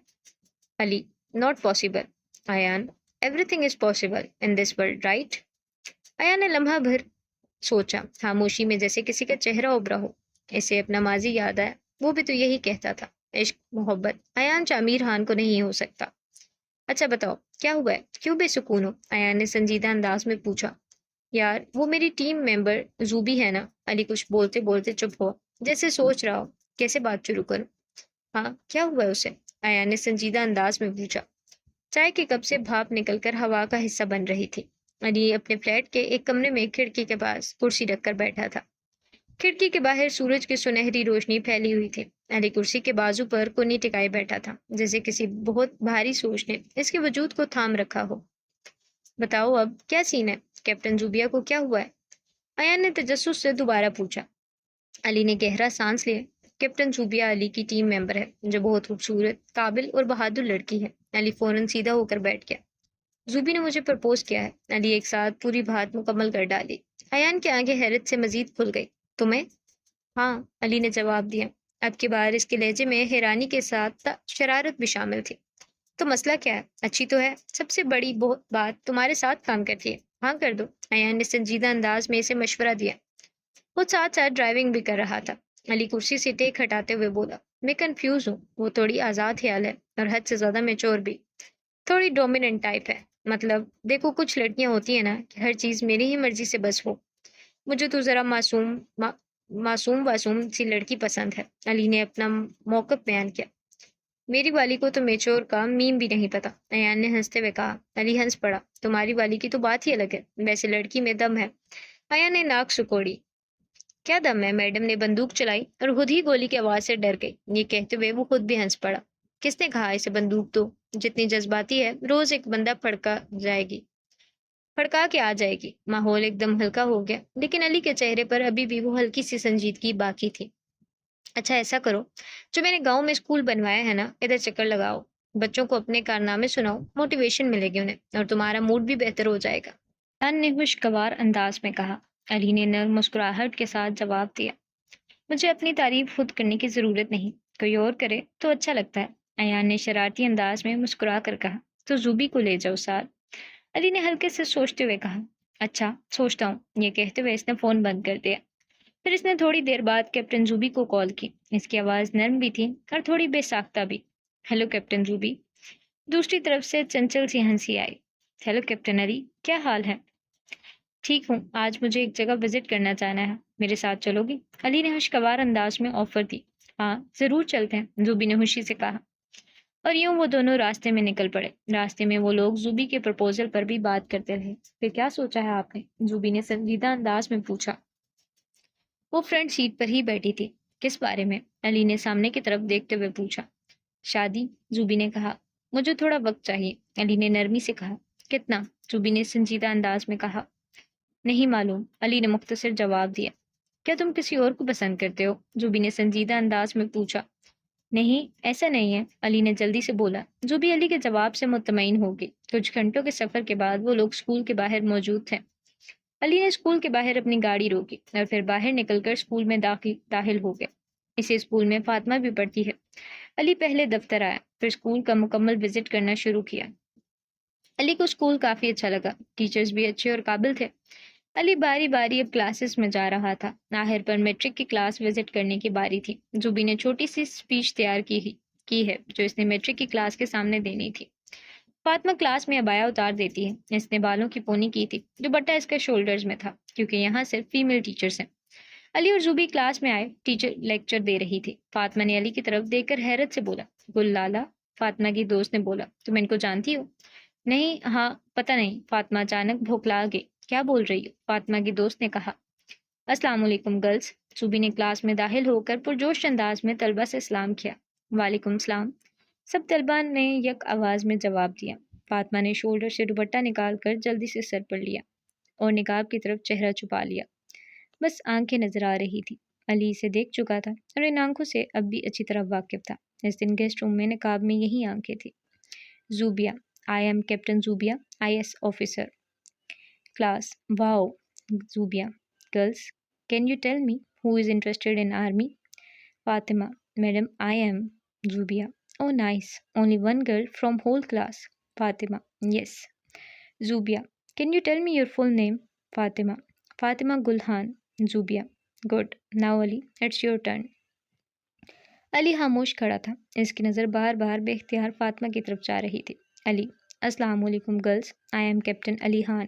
A: Ali, not possible. Ayan, everything is possible in this world right? Ayan نے لمحہ بھر سوچا، خاموشی میں جیسے کسی کا چہرہ ابھرا ہو۔ اسے اپنا ماضی یاد آیا، وہ بھی تو یہی کہتا تھا، عشق، محبت، ایان شامیر خان کو نہیں ہو سکتا۔ اچھا بتاؤ کیا ہوا ہے، کیوں بے سکون ہو؟ ایان نے سنجیدہ انداز میں پوچھا۔ یار وہ میری ٹیم ممبر زوبی ہے نا، علی کچھ بولتے بولتے چپ ہوا، جیسے سوچ رہا ہو کیسے بات شروع کروں۔ ہاں کیا ہوا ہے اسے؟ ایان نے سنجیدہ انداز میں پوچھا۔ چائے کے کپ سے بھاپ نکل کر ہوا کا حصہ بن رہی تھی۔ علی اپنے فلیٹ کے ایک کمرے میں کھڑکی کے پاس کرسی رکھ کر بیٹھا تھا۔ کھڑکی کے باہر سورج کی سنہری روشنی پھیلی ہوئی تھی۔ علی کرسی کے بازو پر کونی ٹکائے بیٹھا تھا، جیسے کسی بہت بھاری سوچ نے اس کے وجود کو تھام رکھا ہو۔ بتاؤ اب کیا سین ہے، کیپٹن زوبیہ کو کیا ہوا ہے؟ ایان نے تجسس سے دوبارہ پوچھا۔ علی نے گہرا سانس لیا۔ کیپٹن زوبیہ علی کی ٹیم ممبر ہے، جو بہت خوبصورت، قابل اور بہادر لڑکی ہے۔ علی فوراً سیدھا ہو کر بیٹھ گیا۔ زوبی نے مجھے پرپوز کیا ہے، علی ایک ساتھ پوری بات مکمل کر ڈالی۔ ایان کے آگے حیرت سے مزید کھل گئی۔ تمہیں؟ ہاں، علی نے جواب دیا۔ اب کی بار اس کے لہجے میں حیرانی کے ساتھ شرارت بھی شامل تھی۔ تو مسئلہ کیا ہے؟ اچھی تو ہے، سب سے بڑی بات تمہارے ساتھ کام کرتی ہے، ہاں کر دو۔ ایان نے سنجیدہ انداز میں اسے مشورہ دیا۔ وہ ساتھ ساتھ ڈرائیونگ بھی کر رہا تھا۔ علی کرسی سے ٹیک ہٹاتے ہوئے بولا، میں کنفیوز ہوں، وہ تھوڑی آزاد خیال ہے اور حد سے زیادہ میچور بھی، تھوڑی ڈومیننٹ ٹائپ ہے۔ مطلب دیکھو کچھ لڑکیاں ہوتی ہیں نا کہ ہر چیز میری ہی مرضی سے بس ہو، مجھے تو ذرا معصوم سی لڑکی پسند ہے۔ علی نے اپنا موقف بیان کیا۔ میری والی کو تو میچور کا میم بھی نہیں پتا، ایان نے ہنستے ہوئے کہا۔ علی ہنس پڑا۔ تمہاری والی کی تو بات ہی الگ ہے، ویسے لڑکی میں دم ہے۔ ایان نے ناک سکوڑی۔ کیا دم ہے؟ میڈم نے بندوق چلائی اور خود ہی گولی کی آواز سے ڈر گئی۔ یہ کہتے ہوئے وہ خود بھی ہنس پڑا۔ کس نے کہا اسے بندوق دو؟ جتنی جذباتی ہے روز ایک بندہ پھڑکا کے آ جائے گی۔ ماحول ایک دم ہلکا ہو گیا، لیکن علی کے چہرے پر ابھی بھی وہ ہلکی سی سنجیدگی باقی تھی۔ اچھا ایسا کرو، جو میں نے گاؤں میں اسکول بنوایا ہے نا، ادھر چکر لگاؤ، بچوں کو اپنے کارنامے سناؤ، موٹیویشن ملے گی انہیں اور تمہارا موڈ بھی بہتر ہو جائے گا۔ ایان نے خوشگوار انداز میں کہا۔ علی نے نرم مسکراہٹ کے ساتھ جواب دیا، مجھے اپنی تعریف خود کرنے کی ضرورت نہیں، کوئی اور کرے تو اچھا لگتا ہے۔ ایان نے شرارتی انداز میں مسکرا کر کہا، تو زوبی کو لے جاؤ ساتھ۔ علی نے ہلکے سے سوچتے ہوئے کہا، اچھا سوچتا ہوں۔ یہ کہتے ہوئے اس نے فون بند کر دیا۔ پھر اس نے تھوڑی دیر بعد کیپٹن زوبی کو کال کی۔ اس کی آواز نرم بھی تھی اور تھوڑی بے ساختہ بھی۔ Hello captain Zubi. دوسری طرف سے چنچل سی ہنسی آئی۔ ہیلو کیپٹن علی، کیا حال ہے؟ ٹھیک ہوں، آج مجھے ایک جگہ وزٹ کرنا جانا ہے، میرے ساتھ چلو گی؟ علی نے خوشگوار انداز میں آفر دی۔ ہاں ضرور چلتے ہیں، زوبی نے خوشی سے کہا۔ اور یوں وہ دونوں راستے میں نکل پڑے۔ راستے میں وہ لوگ زوبی کے پرپوزل پر بھی بات کرتے رہے۔ پھر کیا سوچا ہے آپ نے؟ زوبی نے سنجیدہ انداز میں پوچھا۔ وہ فرنٹ سیٹ پر ہی بیٹھی تھی۔ کس بارے میں؟ علی نے سامنے کی طرف دیکھتے ہوئے پوچھا۔ شادی، زوبی نے کہا۔ مجھے تھوڑا وقت چاہیے، علی نے نرمی سے کہا۔ کتنا؟ زوبی نے سنجیدہ انداز میں کہا۔ نہیں معلوم، علی نے مختصر جواب دیا۔ کیا تم کسی اور کو پسند کرتے ہو؟ زوبی نے سنجیدہ انداز میں پوچھا۔ نہیں ایسا نہیں ہے، علی نے جلدی سے بولا۔ زوبی علی کے جواب سے مطمئن ہو گئی۔ کچھ گھنٹوں کے سفر کے بعد وہ لوگ اسکول کے باہر موجود تھے۔ علی نے اسکول کے باہر اپنی گاڑی روکی اور پھر باہر نکل کر اسکول میں داخل ہو گیا۔ اسی اسکول میں فاطمہ بھی پڑھتی ہے۔ علی پہلے دفتر آیا، پھر اسکول کا مکمل وزٹ کرنا شروع کیا۔ علی کو اسکول کافی اچھا لگا، ٹیچرز بھی اچھے اور قابل تھے۔ علی باری باری اب کلاسز میں جا رہا تھا۔ آخر پر میٹرک کی کلاس وزٹ کرنے کی باری تھی۔ زوبی نے چھوٹی سی اسپیچ تیار کی ہے جو اس نے میٹرک کی کلاس کے سامنے دینی تھی۔ فاطمہ کلاس میں ابایا اتار دیتی ہے۔ اس نے بالوں کی پونی کی تھی، دوپٹہ اس کے شولڈرز میں تھا، کیونکہ یہاں صرف فیمیل ٹیچرز ہیں۔ علی اور زوبی کلاس میں آئے، ٹیچر لیکچر دے رہی تھی۔ فاطمہ نے علی کی طرف دیکھ کر حیرت سے بولا، گل لالا؟ فاطمہ کی دوست نے بولا، تم ان کو جانتی ہو؟ نہیں، ہاں پتہ نہیں، فاطمہ اچانک بھوکلا گئی۔ کیا بول رہی ہو؟ فاطمہ کی دوست نے کہا۔ السلام علیکم گرلز، زوبی نے کلاس میں داخل ہو کر پرجوش انداز میں طلبہ سے سلام کیا۔ وعلیکم السلام، سب طلبہ نے یک آواز میں جواب دیا۔ فاطمہ نے شولڈر سے دوپٹہ نکال کر جلدی سے سر پر لیا اور نقاب کی طرف چہرہ چھپا لیا۔ بس آنکھیں نظر آ رہی تھی۔ علی اسے دیکھ چکا تھا اور ان آنکھوں سے اب بھی اچھی طرح واقف تھا۔ اس دن گیسٹ روم میں نقاب میں یہی آنکھیں تھیں۔ Zobia, I am captain Zobia, IS officer. Class, wow Zobia. Girls, can you tell me who is interested in army? Fatima, madam I am. Zobia, oh nice, only one girl from whole class. Fatima, yes. Zubia, can you tell me your full name? Fatima, Fatima Gulhan. Zubia, good. Now Ali, it's your turn. علی خاموش کھڑا تھا۔ اس کی نظر بار بار بے اختیار فاطمہ کی طرف جا رہی تھی۔ علی، السلام علیکم girls, I am captain Ali Khan,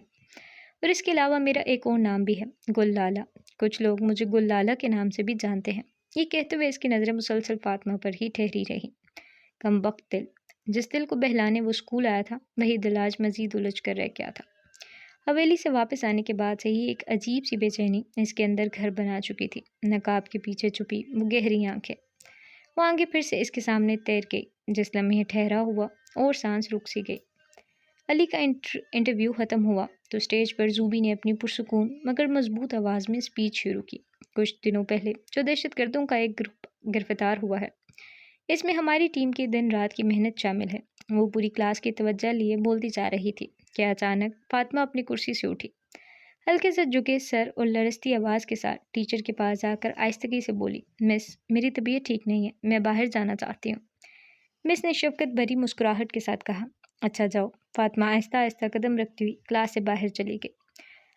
A: اور اس کے علاوہ میرا ایک اور نام بھی ہے، گل لالا۔ کچھ لوگ مجھے گل لالا کے نام سے بھی جانتے ہیں۔ یہ کہتے ہوئے اس کی نظریں مسلسل فاطمہ پر ہی ٹھہری رہی۔ کم وقت دل، جس دل کو بہلانے وہ اسکول آیا تھا، وہی دل آج مزید الجھ کر رہ گیا تھا۔ حویلی سے واپس آنے کے بعد سے ہی ایک عجیب سی بے چینی اس کے اندر گھر بنا چکی تھی۔ نقاب کے پیچھے چھپی وہ گہری آنکھیں، وہ آنکھیں پھر سے اس کے سامنے تیر گئی۔ جس لمحے ٹھہرا ہوا اور سانس رک سی گئی۔ علی کا انٹرویو ختم ہوا تو اسٹیج پر زوبی نے اپنی پرسکون مگر مضبوط آواز میں اسپیچ شروع کی۔ کچھ دنوں پہلے جو دہشت گردوں کا ایک گروپ گرفتار ہوا ہے، اس میں ہماری ٹیم کی دن رات کی محنت شامل ہے۔ وہ پوری کلاس کی توجہ لیے بولتی جا رہی تھی کہ اچانک فاطمہ اپنی کرسی سے اٹھی، ہلکے سے جھکے سر اور لرزتی آواز کے ساتھ ٹیچر کے پاس آ کر آہستگی سے بولی، مس میری طبیعت ٹھیک نہیں ہے، میں باہر جانا چاہتی ہوں۔ مس نے شفقت بھری مسکراہٹ کے ساتھ کہا، اچھا جاؤ۔ فاطمہ آہستہ آہستہ قدم رکھتی ہوئی کلاس سے باہر چلی گئی۔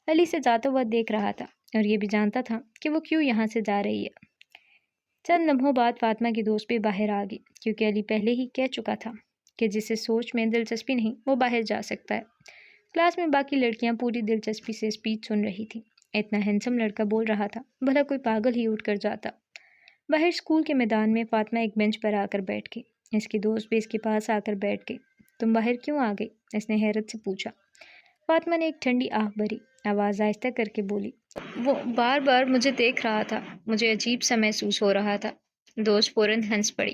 A: علی سے جاتا ہوا دیکھ رہا تھا اور یہ بھی جانتا تھا کہ وہ کیوں یہاں سے جا رہی ہے۔ چند لمحوں بعد فاطمہ کی دوست بھی باہر آ گئی، کیونکہ علی پہلے ہی کہہ چکا تھا کہ جسے سوچ میں دلچسپی نہیں وہ باہر جا سکتا ہے۔ کلاس میں باقی لڑکیاں پوری دلچسپی سے اسپیچ سن رہی تھیں۔ اتنا ہینسم لڑکا بول رہا تھا، بھلا کوئی پاگل ہی اٹھ کر جاتا۔ باہر اسکول کے میدان میں فاطمہ ایک بینچ پر آ کر بیٹھ گئی۔ اس کی دوست بھی اس کے پاس آ کر بیٹھ گئی۔ تم باہر کیوں آ گئی؟ اس نے حیرت سے پوچھا۔ فاطمہ نے ایک ٹھنڈی آہ بھری آواز آہستہ کر کے بولی، وہ بار بار مجھے دیکھ رہا تھا، مجھے عجیب سا محسوس ہو رہا تھا۔ دوست فوراً ہنس پڑی۔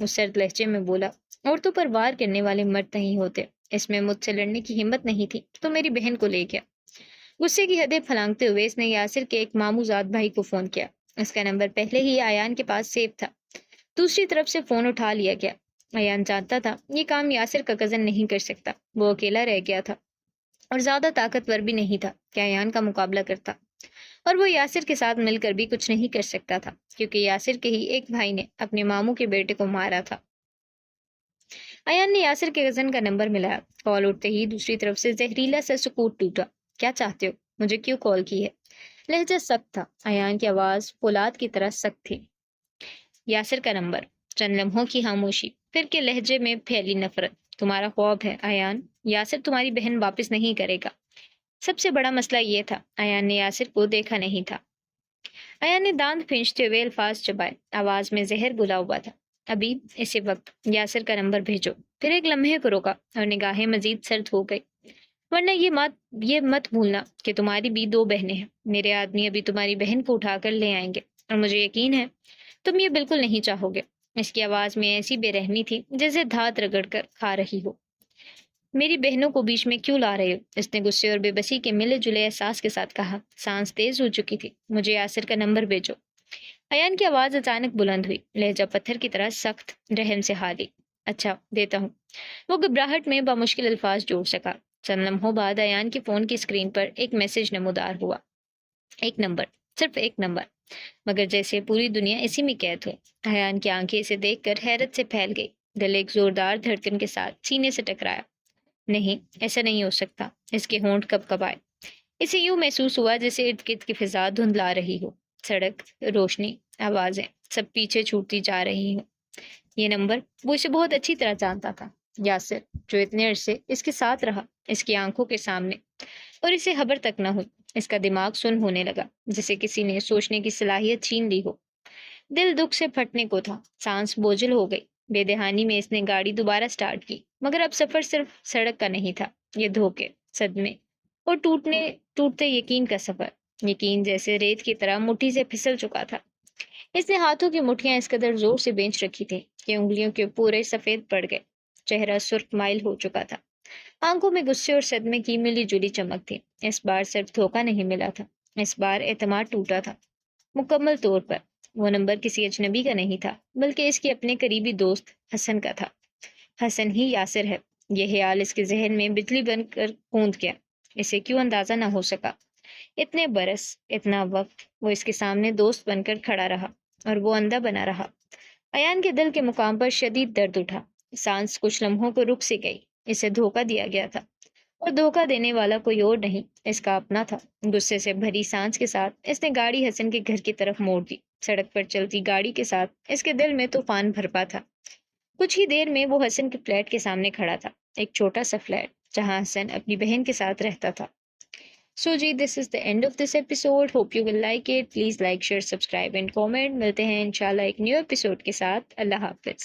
A: وہ سرد لہجے میں بولا، عورتوں پر وار کرنے والے مرد نہیں ہوتے، اس میں مجھ سے لڑنے کی ہمت نہیں تھی تو میری بہن کو لے گیا۔ غصے کی حدیں پھلانگتے ہوئے اس نے یاسر کے ایک ماموں زاد بھائی کو فون کیا۔ اس کا نمبر پہلے ہی ایان کے پاس سیو تھا۔ دوسری طرف سے فون اٹھا لیا گیا۔ ایان جانتا تھا یہ کام یاسر کا کزن نہیں کر سکتا، وہ اکیلا رہ گیا تھا اور زیادہ طاقتور بھی نہیں تھا کہ ایان کا مقابلہ کرتا، اور وہ یاسر کے ساتھ مل کر بھی کچھ نہیں کر سکتا تھا کیونکہ یاسر کے ہی ایک بھائی نے اپنے ماموں کے بیٹے کو مارا تھا۔ ایان نے یاسر کے کزن کا نمبر ملایا۔ کال اٹھتے ہی دوسری طرف سے زہریلا سا سکوت ٹوٹا۔ کیا چاہتے ہو؟ مجھے کیوں کال کی ہے؟ لہجہ سخت تھا۔ ایان کی آواز فولاد کی طرح سخت تھی۔ یاسر کا نمبر۔ چند لمحوں کی خاموشی، پھر کے لہجے میں پھیلی نفرت۔ تمہارا خواب ہے ایان، یاسر تمہاری بہن واپس نہیں کرے گا۔ سب سے بڑا مسئلہ یہ تھا، ایان نے یاسر کو دیکھا نہیں تھا۔ ایان نے دانت پھینچتے ہوئے الفاظ چبائے، آواز میں زہر گھلا ہوا تھا۔ ابھی اسی وقت یاسر کا نمبر بھیجو۔ پھر ایک لمحے کو روکا اور نگاہیں مزید سرد ہو گئی۔ ورنہ یہ مت بھولنا کہ تمہاری بھی دو بہنیں ہیں۔ میرے آدمی ابھی تمہاری بہن کو اٹھا کر لے آئیں گے اور مجھے یقین ہے تم یہ بالکل نہیں چاہو گے۔ اس کی آواز میں ایسی بے رحمی تھی جیسے دھات رگڑ کر کھا رہی ہو۔ میری بہنوں کو بیچ میں کیوں لا رہے ہو؟ اس نے غصے اور بے بسی کے ملے جلے احساس کے ساتھ کہا۔ سانس تیز ہو چکی تھی۔ مجھے یاسر کا نمبر بھیجو۔ ایان کی آواز اچانک بلند ہوئی، لہجہ پتھر کی طرح سخت، رحم سے خالی۔ اچھا، دیتا ہوں۔ وہ گھبراہٹ میں بامشکل الفاظ جوڑ سکا۔ چند لمحوں بعد ایان کی فون کی اسکرین پر ایک میسج نمودار ہوا۔ ایک نمبر، صرف ایک نمبر، مگر جیسے پوری دنیا اسی میں قید ہو۔ ایان کی آنکھیں اسے دیکھ کر حیرت سے پھیل گئی۔ دل ایک زوردار دھڑکن کے ساتھ سینے سے ٹکرایا۔ نہیں، ایسا نہیں ہو سکتا۔ اس کے ہونٹ کب کب آئے۔ اسے یوں محسوس ہوا جیسے ارد گرد کی فضا دھندلا رہی ہو، سڑک، روشنی، آوازیں سب پیچھے چھوٹتی جا رہی ہوں۔ یہ نمبر، وہ اسے بہت اچھی طرح جانتا تھا۔ یاسر، جو اتنے عرصے اس کے ساتھ رہا، اس کی آنکھوں کے سامنے، اور اسے خبر تک نہ ہوئی۔ اس کا دماغ سن ہونے لگا، جسے کسی نے سوچنے کی صلاحیت چھین لی ہو۔ دل دکھ سے پھٹنے کو تھا، سانس بوجھل ہو گئی۔ بے دہانی میں اس نے گاڑی دوبارہ سٹارٹ کی، مگر اب سفر صرف سڑک کا نہیں تھا، یہ دھوکے، صدمے اور ٹوٹتے یقین کا سفر۔ یقین جیسے ریت کی طرح مٹھی سے پھسل چکا تھا۔ اس نے ہاتھوں کی مٹھیاں اس قدر زور سے بینچ رکھی تھی کہ انگلیوں کے پورے سفید پڑ گئے۔ چہرہ سرخ مائل ہو چکا تھا، آنکھوں میں غصے اور صدمے کی ملی جلی چمک تھی۔ اس بار صرف دھوکہ نہیں ملا تھا، اس بار اعتماد ٹوٹا تھا، مکمل طور پر۔ وہ نمبر کسی اجنبی کا نہیں تھا، بلکہ اس کے اپنے قریبی دوست حسن کا تھا۔ حسن ہی یاسر ہے، یہ خیال اس کے ذہن میں بجلی بن کر گونج گیا۔ اسے کیوں اندازہ نہ ہو سکا؟ اتنے برس، اتنا وقت وہ اس کے سامنے دوست بن کر کھڑا رہا اور وہ اندھا بنا رہا۔ ایان کے دل کے مقام پر شدید درد اٹھا، سانس کچھ لمحوں کو رک سی گئی۔ اسے دھوکہ دیا گیا تھا، اور دھوکہ دینے والا کوئی اور نہیں، اس کا اپنا تھا۔ غصے سے بھری سانس کے ساتھ اس نے گاڑی حسن کے گھر کی طرف موڑ دی۔ سڑک پر چلتی گاڑی کے ساتھ اس کے دل میں طوفان بھرپا تھا۔ کچھ ہی دیر میں وہ حسن کے فلیٹ کے سامنے کھڑا تھا، ایک چھوٹا سا فلیٹ جہاں حسن اپنی بہن کے ساتھ رہتا تھا۔ سو جی، this is the end of this episode. Hope you will like it. Please like, share, subscribe and comment. ملتے ہیں انشاءاللہ ایک نیو ایپیسوڈ کے ساتھ۔ اللہ حافظ.